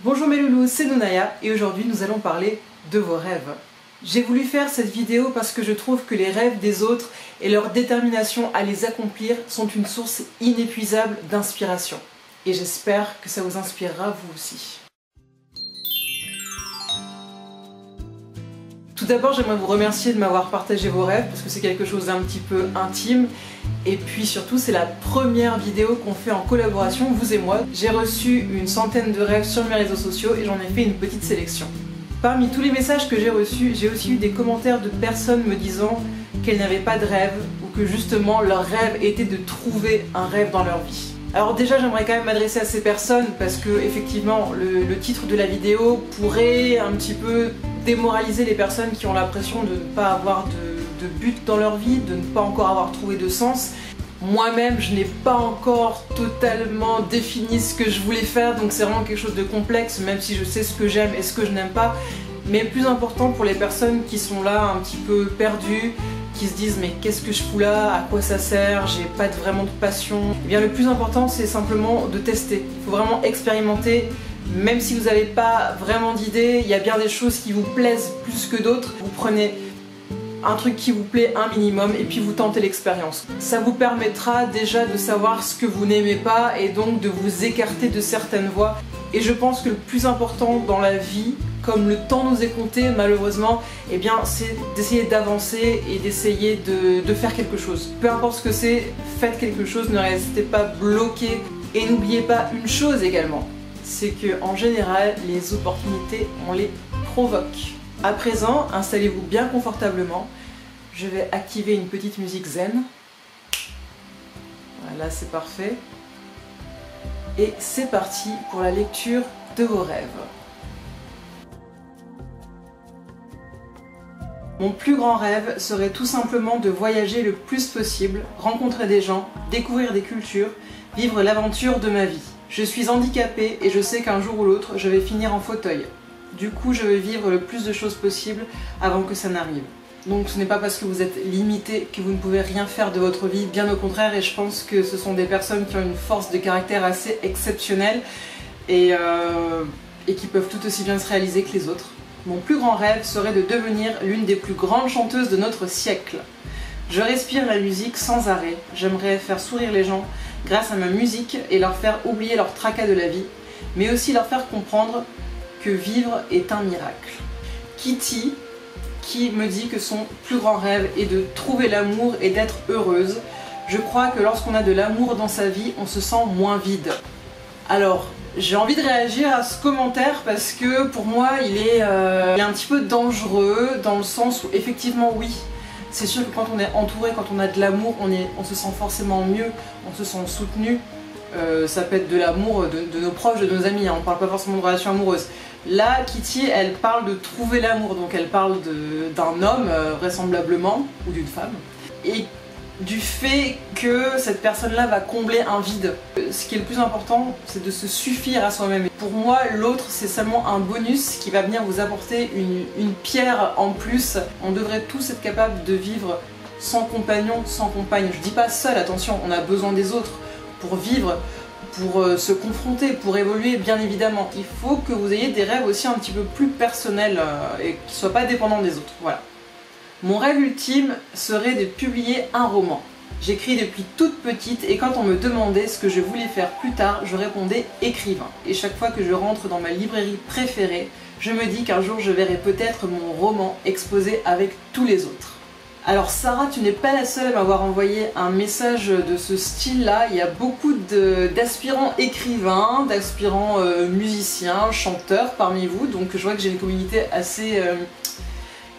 Bonjour mes loulous, c'est Nounaya et aujourd'hui nous allons parler de vos rêves. J'ai voulu faire cette vidéo parce que je trouve que les rêves des autres et leur détermination à les accomplir sont une source inépuisable d'inspiration. Et j'espère que ça vous inspirera vous aussi. Tout d'abord, j'aimerais vous remercier de m'avoir partagé vos rêves parce que c'est quelque chose d'un petit peu intime. Et puis surtout, c'est la première vidéo qu'on fait en collaboration, vous et moi. J'ai reçu une centaine de rêves sur mes réseaux sociaux et j'en ai fait une petite sélection. Parmi tous les messages que j'ai reçus, j'ai aussi eu des commentaires de personnes me disant qu'elles n'avaient pas de rêve ou que justement leur rêve était de trouver un rêve dans leur vie. Alors déjà, j'aimerais quand même m'adresser à ces personnes parce que effectivement le titre de la vidéo pourrait un petit peu démoraliser les personnes qui ont l'impression de ne pas avoir de but dans leur vie, de ne pas encore avoir trouvé de sens. Moi-même, je n'ai pas encore totalement défini ce que je voulais faire, donc c'est vraiment quelque chose de complexe, même si je sais ce que j'aime et ce que je n'aime pas. Mais le plus important pour les personnes qui sont là un petit peu perdues, qui se disent mais qu'est-ce que je fous là, à quoi ça sert, j'ai pas vraiment de passion. Eh bien le plus important c'est simplement de tester. Il faut vraiment expérimenter, même si vous n'avez pas vraiment d'idée, il y a bien des choses qui vous plaisent plus que d'autres. Vous prenez un truc qui vous plaît un minimum et puis vous tentez l'expérience. Ça vous permettra déjà de savoir ce que vous n'aimez pas et donc de vous écarter de certaines voies. Et je pense que le plus important dans la vie, comme le temps nous est compté malheureusement, eh bien c'est d'essayer d'avancer et d'essayer de faire quelque chose. Peu importe ce que c'est, faites quelque chose, ne restez pas bloqué. Et n'oubliez pas une chose également, c'est que en général les opportunités on les provoque. À présent, installez-vous bien confortablement. Je vais activer une petite musique zen. Voilà, c'est parfait. Et c'est parti pour la lecture de vos rêves. Mon plus grand rêve serait tout simplement de voyager le plus possible, rencontrer des gens, découvrir des cultures, vivre l'aventure de ma vie. Je suis handicapée et je sais qu'un jour ou l'autre, je vais finir en fauteuil. Du coup, je veux vivre le plus de choses possible avant que ça n'arrive. Donc ce n'est pas parce que vous êtes limité que vous ne pouvez rien faire de votre vie, bien au contraire, et je pense que ce sont des personnes qui ont une force de caractère assez exceptionnelle et qui peuvent tout aussi bien se réaliser que les autres. Mon plus grand rêve serait de devenir l'une des plus grandes chanteuses de notre siècle. Je respire la musique sans arrêt, j'aimerais faire sourire les gens grâce à ma musique et leur faire oublier leur tracas de la vie, mais aussi leur faire comprendre que vivre est un miracle. Kitty, qui me dit que son plus grand rêve est de trouver l'amour et d'être heureuse. Je crois que lorsqu'on a de l'amour dans sa vie, on se sent moins vide. Alors, j'ai envie de réagir à ce commentaire parce que pour moi, il est un petit peu dangereux dans le sens où effectivement, oui, c'est sûr que quand on est entouré, quand on a de l'amour, on se sent forcément mieux, on se sent soutenu. Ça peut être de l'amour de nos proches, de nos amis, hein. On parle pas forcément de relations amoureuses. Là, Kitty, elle parle de trouver l'amour, donc elle parle d'un homme, vraisemblablement, ou d'une femme, et du fait que cette personne-là va combler un vide. Ce qui est le plus important, c'est de se suffire à soi-même. Pour moi, l'autre, c'est seulement un bonus qui va venir vous apporter une pierre en plus. On devrait tous être capables de vivre sans compagnon, sans compagne. Je dis pas seul, attention, on a besoin des autres pour vivre, pour se confronter, pour évoluer, bien évidemment. Il faut que vous ayez des rêves aussi un petit peu plus personnels et qui ne soient pas dépendants des autres. Voilà. Mon rêve ultime serait de publier un roman. J'écris depuis toute petite et quand on me demandait ce que je voulais faire plus tard, je répondais écrivain. Et chaque fois que je rentre dans ma librairie préférée, je me dis qu'un jour je verrai peut-être mon roman exposé avec tous les autres. Alors Sarah, tu n'es pas la seule à m'avoir envoyé un message de ce style-là. Il y a beaucoup d'aspirants écrivains, d'aspirants musiciens, chanteurs parmi vous. Donc je vois que j'ai une communauté assez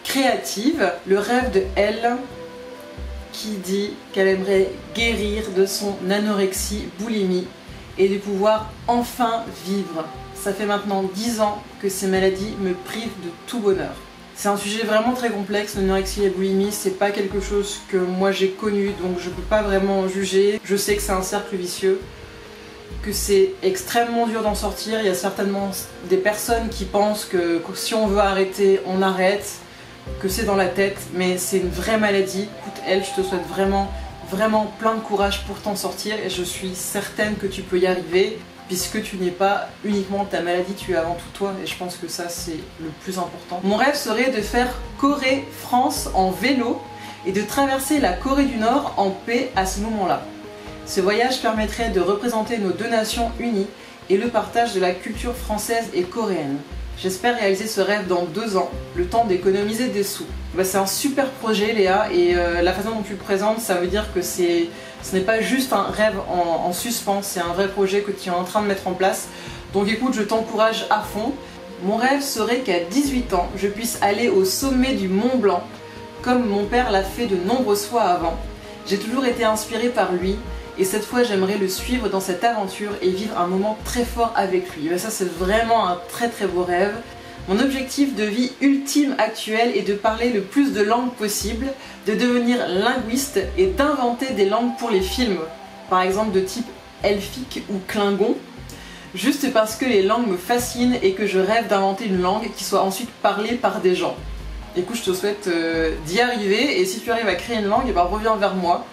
créative. Le rêve de Elle qui dit qu'elle aimerait guérir de son anorexie, boulimie et de pouvoir enfin vivre. Ça fait maintenant 10 ans que ces maladies me privent de tout bonheur. C'est un sujet vraiment très complexe, l'anorexie et la boulimie, c'est pas quelque chose que moi j'ai connu, donc je peux pas vraiment juger. Je sais que c'est un cercle vicieux, que c'est extrêmement dur d'en sortir. Il y a certainement des personnes qui pensent que si on veut arrêter, on arrête, que c'est dans la tête, mais c'est une vraie maladie. Écoute, Elle, je te souhaite vraiment plein de courage pour t'en sortir et je suis certaine que tu peux y arriver. puisque tu n'es pas uniquement ta maladie, tu es avant tout toi, et je pense que ça c'est le plus important. Mon rêve serait de faire Corée-France en vélo et de traverser la Corée du Nord en paix à ce moment-là. Ce voyage permettrait de représenter nos deux nations unies et le partage de la culture française et coréenne. J'espère réaliser ce rêve dans 2 ans, le temps d'économiser des sous. C'est un super projet Léa, et la façon dont tu le présentes, ça veut dire que ce n'est pas juste un rêve en suspens, c'est un vrai projet que tu es en train de mettre en place. Donc écoute, je t'encourage à fond. Mon rêve serait qu'à 18 ans, je puisse aller au sommet du Mont Blanc, comme mon père l'a fait de nombreuses fois avant. J'ai toujours été inspirée par lui, et cette fois j'aimerais le suivre dans cette aventure et vivre un moment très fort avec lui. Et ça c'est vraiment un très très beau rêve. Mon objectif de vie ultime actuel est de parler le plus de langues possible, de devenir linguiste et d'inventer des langues pour les films, par exemple de type elfique ou klingon, juste parce que les langues me fascinent et que je rêve d'inventer une langue qui soit ensuite parlée par des gens. Écoute, je te souhaite d'y arriver, et si tu arrives à créer une langue, reviens vers moi.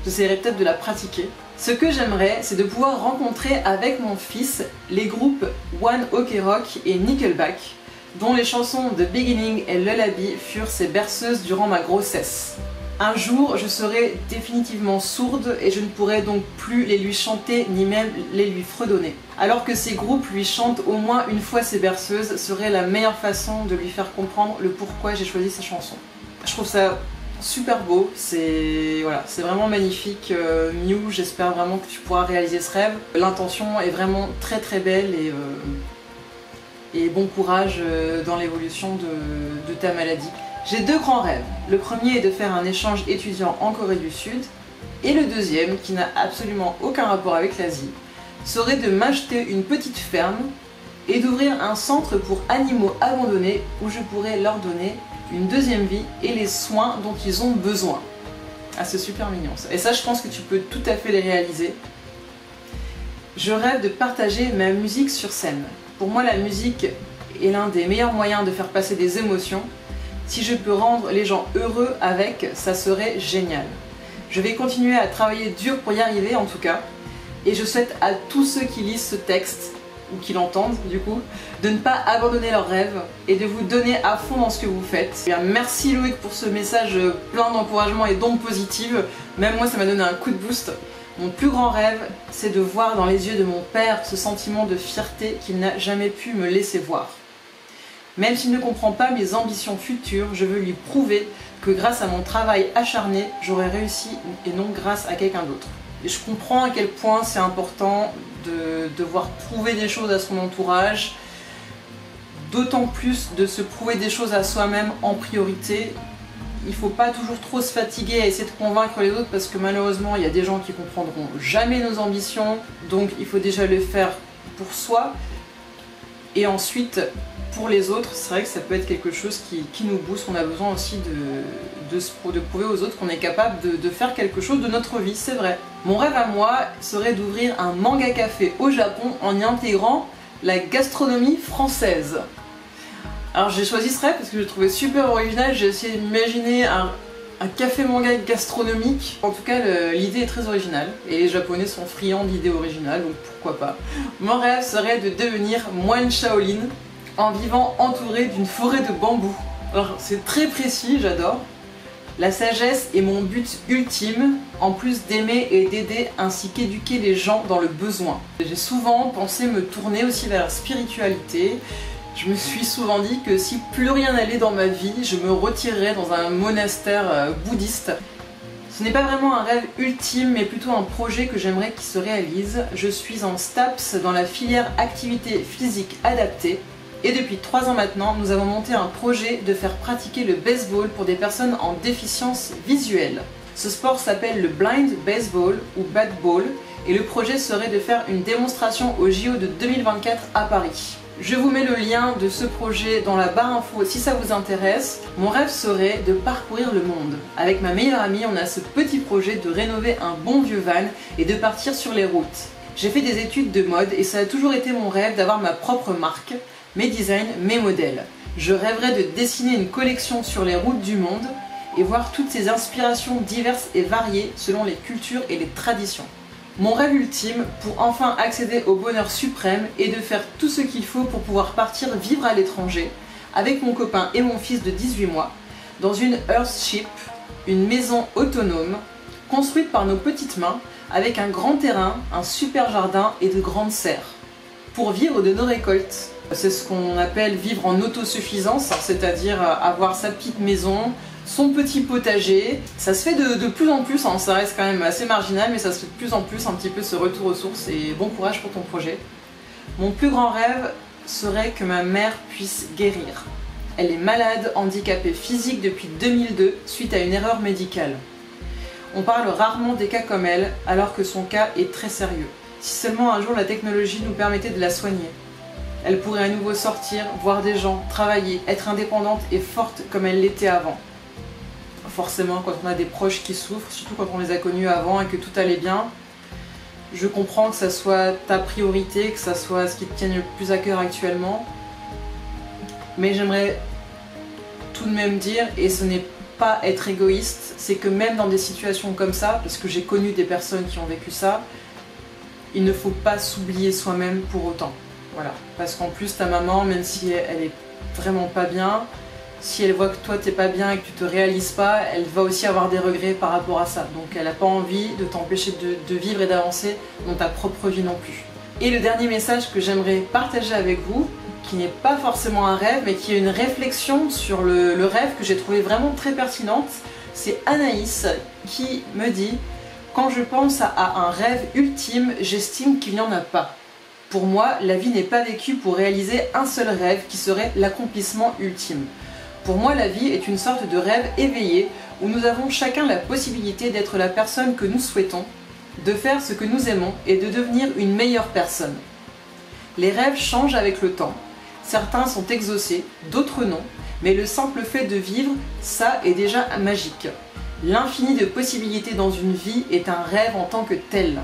J'essaierai peut-être de la pratiquer. Ce que j'aimerais, c'est de pouvoir rencontrer avec mon fils les groupes One Ok Rock et Nickelback, dont les chansons The Beginning et Lullaby furent ses berceuses durant ma grossesse. Un jour, je serai définitivement sourde et je ne pourrai donc plus les lui chanter ni même les lui fredonner. Alors que ces groupes lui chantent au moins une fois ses berceuses, serait la meilleure façon de lui faire comprendre le pourquoi j'ai choisi ces chansons. Je trouve ça super beau, c'est vraiment magnifique. Mew, j'espère vraiment que tu pourras réaliser ce rêve. L'intention est vraiment très très belle, et bon courage dans l'évolution de ta maladie. J'ai 2 grands rêves. Le premier est de faire un échange étudiant en Corée du Sud, et le deuxième, qui n'a absolument aucun rapport avec l'Asie, serait de m'acheter une petite ferme et d'ouvrir un centre pour animaux abandonnés où je pourrais leur donner une deuxième vie et les soins dont ils ont besoin. Ah, c'est super mignon ça. Et ça, je pense que tu peux tout à fait les réaliser. Je rêve de partager ma musique sur scène. Pour moi, la musique est l'un des meilleurs moyens de faire passer des émotions. Si je peux rendre les gens heureux avec, ça serait génial. Je vais continuer à travailler dur pour y arriver en tout cas. Et je souhaite à tous ceux qui lisent ce texte, ou qui l'entendent du coup, de ne pas abandonner leurs rêves et de vous donner à fond dans ce que vous faites. Et bien, merci Loïc pour ce message plein d'encouragement et d'ondes positives. Même moi ça m'a donné un coup de boost. Mon plus grand rêve, c'est de voir dans les yeux de mon père ce sentiment de fierté qu'il n'a jamais pu me laisser voir. Même s'il ne comprend pas mes ambitions futures, je veux lui prouver que grâce à mon travail acharné, j'aurai réussi et non grâce à quelqu'un d'autre. Et je comprends à quel point c'est important de devoir prouver des choses à son entourage, d'autant plus de se prouver des choses à soi-même en priorité. Il ne faut pas toujours trop se fatiguer à essayer de convaincre les autres, parce que malheureusement il y a des gens qui comprendront jamais nos ambitions, donc il faut déjà le faire pour soi, et ensuite pour les autres. C'est vrai que ça peut être quelque chose qui nous booste. On a besoin aussi de prouver aux autres qu'on est capable de faire quelque chose de notre vie, c'est vrai. Mon rêve à moi serait d'ouvrir un manga café au Japon en y intégrant la gastronomie française. Alors j'ai choisi ce rêve parce que je le trouvais super original. J'ai essayé d'imaginer un café manga gastronomique. En tout cas, l'idée est très originale et les Japonais sont friands d'idées originales, donc pourquoi pas. Mon rêve serait de devenir moine Shaolin en vivant entouré d'une forêt de bambou. Alors c'est très précis, j'adore. La sagesse est mon but ultime, en plus d'aimer et d'aider ainsi qu'éduquer les gens dans le besoin. J'ai souvent pensé me tourner aussi vers la spiritualité. Je me suis souvent dit que si plus rien n'allait dans ma vie, je me retirerais dans un monastère bouddhiste. Ce n'est pas vraiment un rêve ultime, mais plutôt un projet que j'aimerais qu'il se réalise. Je suis en STAPS dans la filière activité physique adaptée. Et depuis 3 ans maintenant, nous avons monté un projet de faire pratiquer le baseball pour des personnes en déficience visuelle. Ce sport s'appelle le Blind Baseball ou Bat Ball, et le projet serait de faire une démonstration au JO de 2024 à Paris. Je vous mets le lien de ce projet dans la barre info si ça vous intéresse. Mon rêve serait de parcourir le monde. Avec ma meilleure amie, on a ce petit projet de rénover un bon vieux van et de partir sur les routes. J'ai fait des études de mode et ça a toujours été mon rêve d'avoir ma propre marque, mes designs, mes modèles. Je rêverais de dessiner une collection sur les routes du monde et voir toutes ces inspirations diverses et variées selon les cultures et les traditions. Mon rêve ultime pour enfin accéder au bonheur suprême est de faire tout ce qu'il faut pour pouvoir partir vivre à l'étranger avec mon copain et mon fils de 18 mois dans une Earthship, une maison autonome construite par nos petites mains avec un grand terrain, un super jardin et de grandes serres pour vivre de nos récoltes. C'est ce qu'on appelle vivre en autosuffisance, c'est-à-dire avoir sa petite maison, son petit potager. Ça se fait de plus en plus, hein, ça reste quand même assez marginal, mais ça se fait de plus en plus un petit peu ce retour aux sources et bon courage pour ton projet. Mon plus grand rêve serait que ma mère puisse guérir. Elle est malade, handicapée physique depuis 2002 suite à une erreur médicale. On parle rarement des cas comme elle, alors que son cas est très sérieux. Si seulement un jour la technologie nous permettait de la soigner. Elle pourrait à nouveau sortir, voir des gens, travailler, être indépendante et forte comme elle l'était avant. Forcément, quand on a des proches qui souffrent, surtout quand on les a connus avant et que tout allait bien, je comprends que ça soit ta priorité, que ça soit ce qui te tienne le plus à cœur actuellement. Mais j'aimerais tout de même dire, et ce n'est pas être égoïste, c'est que même dans des situations comme ça, parce que j'ai connu des personnes qui ont vécu ça, il ne faut pas s'oublier soi-même pour autant. Voilà. Parce qu'en plus ta maman, même si elle est vraiment pas bien, si elle voit que toi t'es pas bien et que tu te réalises pas, elle va aussi avoir des regrets par rapport à ça. Donc elle n'a pas envie de t'empêcher de vivre et d'avancer dans ta propre vie non plus. Et le dernier message que j'aimerais partager avec vous, qui n'est pas forcément un rêve, mais qui est une réflexion sur le rêve que j'ai trouvé vraiment très pertinente, c'est Anaïs qui me dit « Quand je pense à un rêve ultime, j'estime qu'il n'y en a pas. Pour moi, la vie n'est pas vécue pour réaliser un seul rêve qui serait l'accomplissement ultime. Pour moi, la vie est une sorte de rêve éveillé où nous avons chacun la possibilité d'être la personne que nous souhaitons, de faire ce que nous aimons et de devenir une meilleure personne. Les rêves changent avec le temps. Certains sont exaucés, d'autres non, mais le simple fait de vivre, ça est déjà magique. L'infini de possibilités dans une vie est un rêve en tant que tel.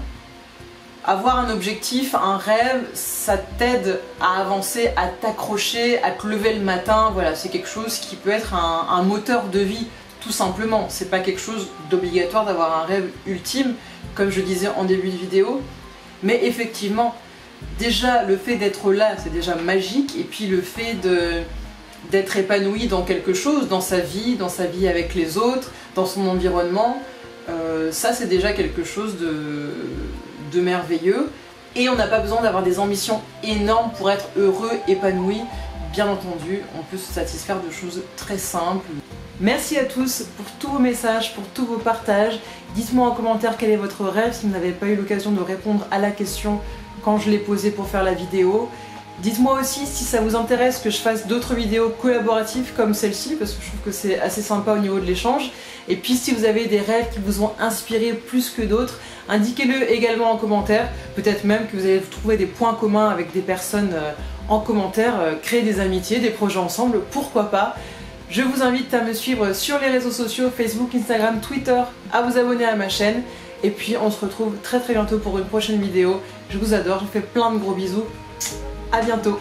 Avoir un objectif, un rêve, ça t'aide à avancer, à t'accrocher, à te lever le matin. Voilà, c'est quelque chose qui peut être un moteur de vie, tout simplement. C'est pas quelque chose d'obligatoire d'avoir un rêve ultime, comme je disais en début de vidéo. Mais effectivement, déjà le fait d'être là, c'est déjà magique. Et puis le fait d'être épanoui dans quelque chose, dans sa vie avec les autres, dans son environnement, ça c'est déjà quelque chose de merveilleux. Et on n'a pas besoin d'avoir des ambitions énormes pour être heureux, épanoui. Bien entendu, on peut se satisfaire de choses très simples. Merci à tous pour tous vos messages, pour tous vos partages. Dites-moi en commentaire quel est votre rêve si vous n'avez pas eu l'occasion de répondre à la question quand je l'ai posée pour faire la vidéo. Dites-moi aussi si ça vous intéresse que je fasse d'autres vidéos collaboratives comme celle-ci, parce que je trouve que c'est assez sympa au niveau de l'échange. Et puis si vous avez des rêves qui vous ont inspiré plus que d'autres, indiquez-le également en commentaire. Peut-être même que vous allez trouver des points communs avec des personnes en commentaire, créer des amitiés, des projets ensemble, pourquoi pas. Je vous invite à me suivre sur les réseaux sociaux, Facebook, Instagram, Twitter, à vous abonner à ma chaîne. Et puis on se retrouve très bientôt pour une prochaine vidéo. Je vous adore, je vous fais plein de gros bisous. À bientôt.